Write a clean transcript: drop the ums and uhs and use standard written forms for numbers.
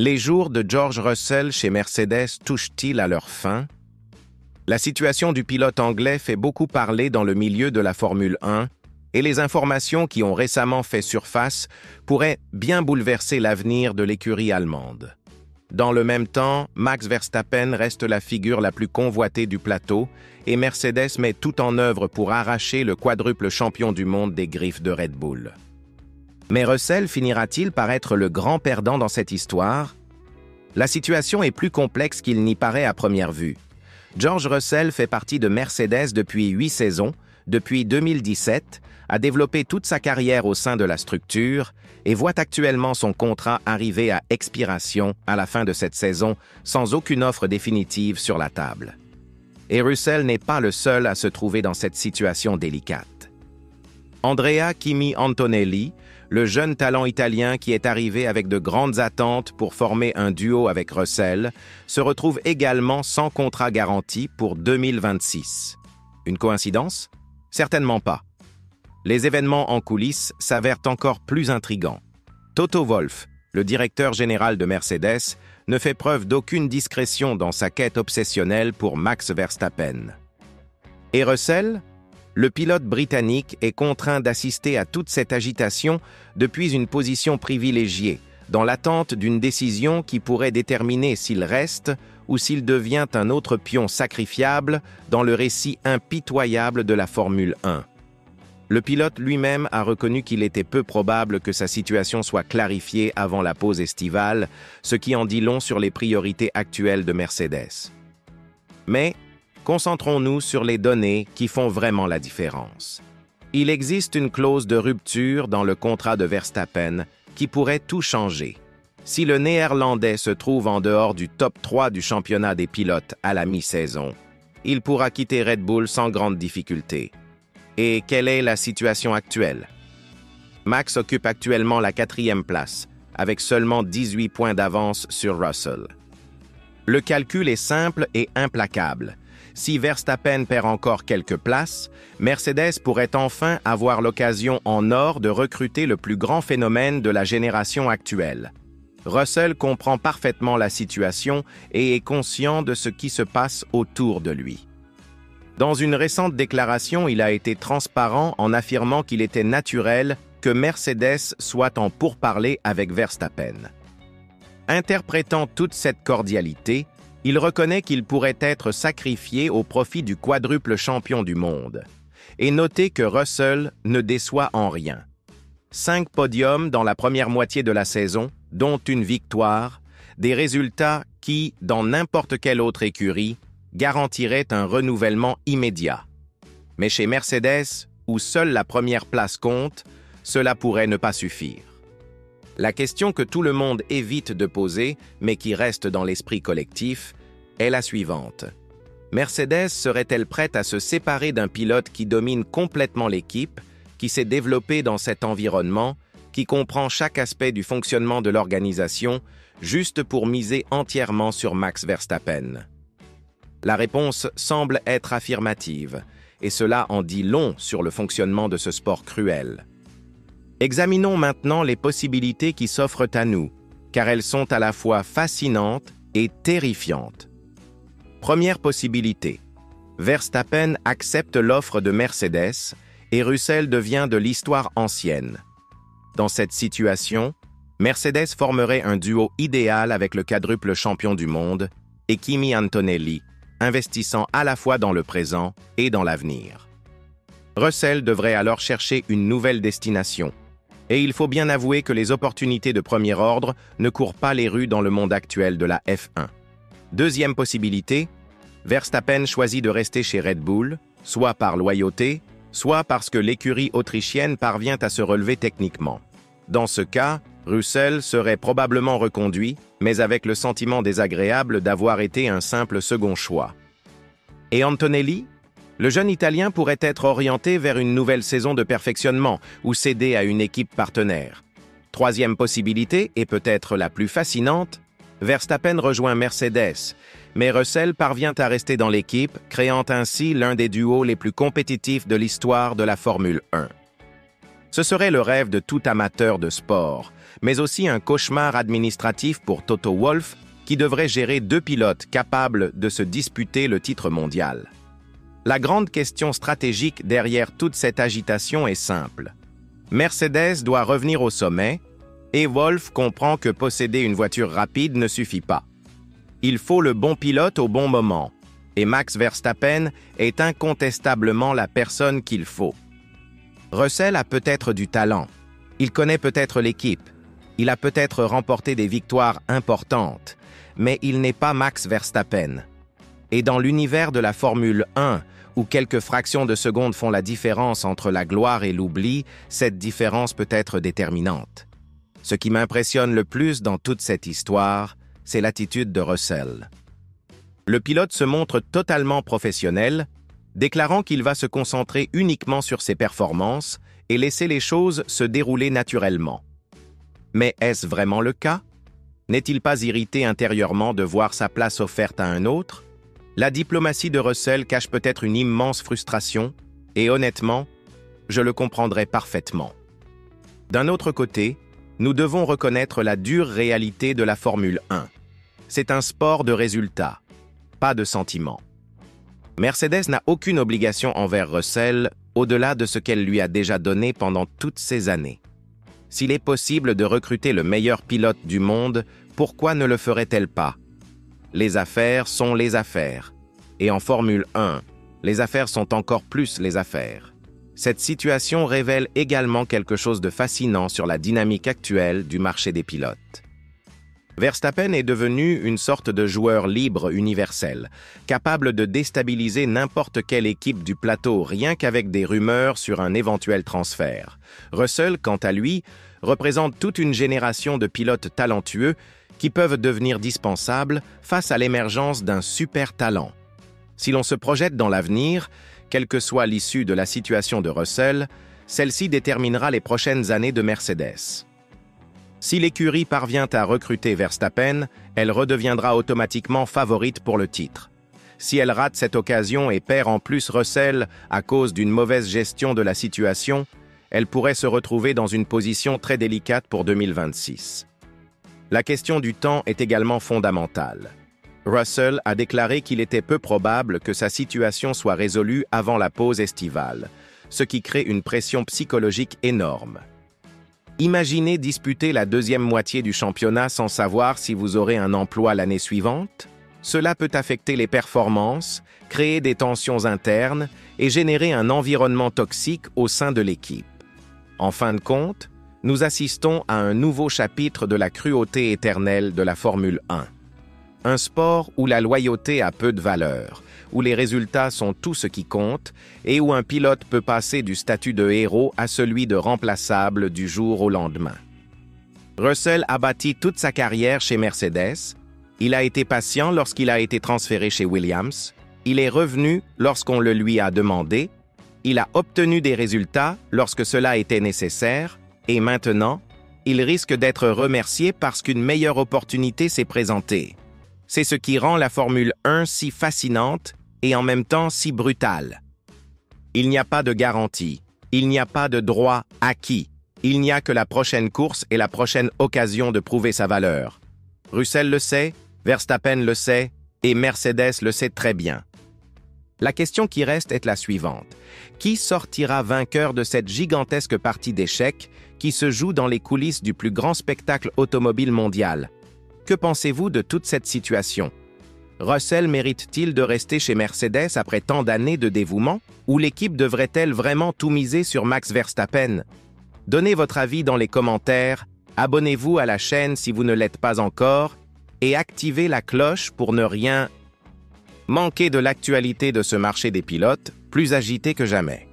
Les jours de George Russell chez Mercedes touchent-ils à leur fin? La situation du pilote anglais fait beaucoup parler dans le milieu de la Formule 1 et les informations qui ont récemment fait surface pourraient bien bouleverser l'avenir de l'écurie allemande. Dans le même temps, Max Verstappen reste la figure la plus convoitée du plateau et Mercedes met tout en œuvre pour arracher le quadruple champion du monde des griffes de Red Bull. Mais Russell finira-t-il par être le grand perdant dans cette histoire? La situation est plus complexe qu'il n'y paraît à première vue. George Russell fait partie de Mercedes depuis 8 saisons, depuis 2017, a développé toute sa carrière au sein de la structure et voit actuellement son contrat arriver à expiration à la fin de cette saison sans aucune offre définitive sur la table. Et Russell n'est pas le seul à se trouver dans cette situation délicate. Andrea Kimi Antonelli, le jeune talent italien qui est arrivé avec de grandes attentes pour former un duo avec Russell, se retrouve également sans contrat garanti pour 2026. Une coïncidence? Certainement pas. Les événements en coulisses s'avèrent encore plus intrigants. Toto Wolff, le directeur général de Mercedes, ne fait preuve d'aucune discrétion dans sa quête obsessionnelle pour Max Verstappen. Et Russell? Le pilote britannique est contraint d'assister à toute cette agitation depuis une position privilégiée, dans l'attente d'une décision qui pourrait déterminer s'il reste ou s'il devient un autre pion sacrifiable dans le récit impitoyable de la Formule 1. Le pilote lui-même a reconnu qu'il était peu probable que sa situation soit clarifiée avant la pause estivale, ce qui en dit long sur les priorités actuelles de Mercedes. Mais concentrons-nous sur les données qui font vraiment la différence. Il existe une clause de rupture dans le contrat de Verstappen qui pourrait tout changer. Si le Néerlandais se trouve en dehors du top 3 du championnat des pilotes à la mi-saison, il pourra quitter Red Bull sans grande difficulté. Et quelle est la situation actuelle? Max occupe actuellement la 4e place, avec seulement 18 points d'avance sur Russell. Le calcul est simple et implacable. Si Verstappen perd encore quelques places, Mercedes pourrait enfin avoir l'occasion en or de recruter le plus grand phénomène de la génération actuelle. Russell comprend parfaitement la situation et est conscient de ce qui se passe autour de lui. Dans une récente déclaration, il a été transparent en affirmant qu'il était naturel que Mercedes soit en pourparlers avec Verstappen. Interprétant toute cette cordialité, il reconnaît qu'il pourrait être sacrifié au profit du quadruple champion du monde. Et notez que Russell ne déçoit en rien. 5 podiums dans la première moitié de la saison, dont une victoire, des résultats qui, dans n'importe quelle autre écurie, garantiraient un renouvellement immédiat. Mais chez Mercedes, où seule la première place compte, cela pourrait ne pas suffire. La question que tout le monde évite de poser, mais qui reste dans l'esprit collectif, est la suivante. Mercedes serait-elle prête à se séparer d'un pilote qui domine complètement l'équipe, qui s'est développé dans cet environnement, qui comprend chaque aspect du fonctionnement de l'organisation, juste pour miser entièrement sur Max Verstappen? La réponse semble être affirmative, et cela en dit long sur le fonctionnement de ce sport cruel. Examinons maintenant les possibilités qui s'offrent à nous, car elles sont à la fois fascinantes et terrifiantes. Première possibilité. Verstappen accepte l'offre de Mercedes et Russell devient de l'histoire ancienne. Dans cette situation, Mercedes formerait un duo idéal avec le quadruple champion du monde et Kimi Antonelli, investissant à la fois dans le présent et dans l'avenir. Russell devrait alors chercher une nouvelle destination. Et il faut bien avouer que les opportunités de premier ordre ne courent pas les rues dans le monde actuel de la F1. Deuxième possibilité, Verstappen choisit de rester chez Red Bull, soit par loyauté, soit parce que l'écurie autrichienne parvient à se relever techniquement. Dans ce cas, Russell serait probablement reconduit, mais avec le sentiment désagréable d'avoir été un simple second choix. Et Antonelli? Le jeune Italien pourrait être orienté vers une nouvelle saison de perfectionnement ou céder à une équipe partenaire. Troisième possibilité, et peut-être la plus fascinante, Verstappen rejoint Mercedes, mais Russell parvient à rester dans l'équipe, créant ainsi l'un des duos les plus compétitifs de l'histoire de la Formule 1. Ce serait le rêve de tout amateur de sport, mais aussi un cauchemar administratif pour Toto Wolff, qui devrait gérer 2 pilotes capables de se disputer le titre mondial. La grande question stratégique derrière toute cette agitation est simple. Mercedes doit revenir au sommet, et Wolff comprend que posséder une voiture rapide ne suffit pas. Il faut le bon pilote au bon moment, et Max Verstappen est incontestablement la personne qu'il faut. Russell a peut-être du talent, il connaît peut-être l'équipe, il a peut-être remporté des victoires importantes, mais il n'est pas Max Verstappen. Et dans l'univers de la Formule 1, où quelques fractions de secondes font la différence entre la gloire et l'oubli, cette différence peut être déterminante. Ce qui m'impressionne le plus dans toute cette histoire, c'est l'attitude de Russell. Le pilote se montre totalement professionnel, déclarant qu'il va se concentrer uniquement sur ses performances et laisser les choses se dérouler naturellement. Mais est-ce vraiment le cas? N'est-il pas irrité intérieurement de voir sa place offerte à un autre? La diplomatie de Russell cache peut-être une immense frustration, et honnêtement, je le comprendrais parfaitement. D'un autre côté, nous devons reconnaître la dure réalité de la Formule 1. C'est un sport de résultats, pas de sentiments. Mercedes n'a aucune obligation envers Russell au-delà de ce qu'elle lui a déjà donné pendant toutes ces années. S'il est possible de recruter le meilleur pilote du monde, pourquoi ne le ferait-elle pas? Les affaires sont les affaires. Et en Formule 1, les affaires sont encore plus les affaires. Cette situation révèle également quelque chose de fascinant sur la dynamique actuelle du marché des pilotes. Verstappen est devenu une sorte de joueur libre universel, capable de déstabiliser n'importe quelle équipe du plateau rien qu'avec des rumeurs sur un éventuel transfert. Russell, quant à lui, représente toute une génération de pilotes talentueux qui peuvent devenir dispensables face à l'émergence d'un super talent. Si l'on se projette dans l'avenir, quelle que soit l'issue de la situation de Russell, celle-ci déterminera les prochaines années de Mercedes. Si l'écurie parvient à recruter Verstappen, elle redeviendra automatiquement favorite pour le titre. Si elle rate cette occasion et perd en plus Russell à cause d'une mauvaise gestion de la situation, elle pourrait se retrouver dans une position très délicate pour 2026. La question du temps est également fondamentale. Russell a déclaré qu'il était peu probable que sa situation soit résolue avant la pause estivale, ce qui crée une pression psychologique énorme. Imaginez disputer la deuxième moitié du championnat sans savoir si vous aurez un emploi l'année suivante. Cela peut affecter les performances, créer des tensions internes et générer un environnement toxique au sein de l'équipe. En fin de compte, nous assistons à un nouveau chapitre de la cruauté éternelle de la Formule 1. Un sport où la loyauté a peu de valeur, où les résultats sont tout ce qui compte et où un pilote peut passer du statut de héros à celui de remplaçable du jour au lendemain. Russell a bâti toute sa carrière chez Mercedes, il a été patient lorsqu'il a été transféré chez Williams, il est revenu lorsqu'on le lui a demandé, il a obtenu des résultats lorsque cela était nécessaire et maintenant, il risque d'être remercié parce qu'une meilleure opportunité s'est présentée. C'est ce qui rend la Formule 1 si fascinante et en même temps si brutale. Il n'y a pas de garantie, il n'y a pas de droit acquis, il n'y a que la prochaine course et la prochaine occasion de prouver sa valeur. Russell le sait, Verstappen le sait et Mercedes le sait très bien. La question qui reste est la suivante. Qui sortira vainqueur de cette gigantesque partie d'échecs qui se joue dans les coulisses du plus grand spectacle automobile mondial? Que pensez-vous de toute cette situation? Russell mérite-t-il de rester chez Mercedes après tant d'années de dévouement? Ou l'équipe devrait-elle vraiment tout miser sur Max Verstappen? Donnez votre avis dans les commentaires, abonnez-vous à la chaîne si vous ne l'êtes pas encore, et activez la cloche pour ne rien manquer de l'actualité de ce marché des pilotes, plus agité que jamais.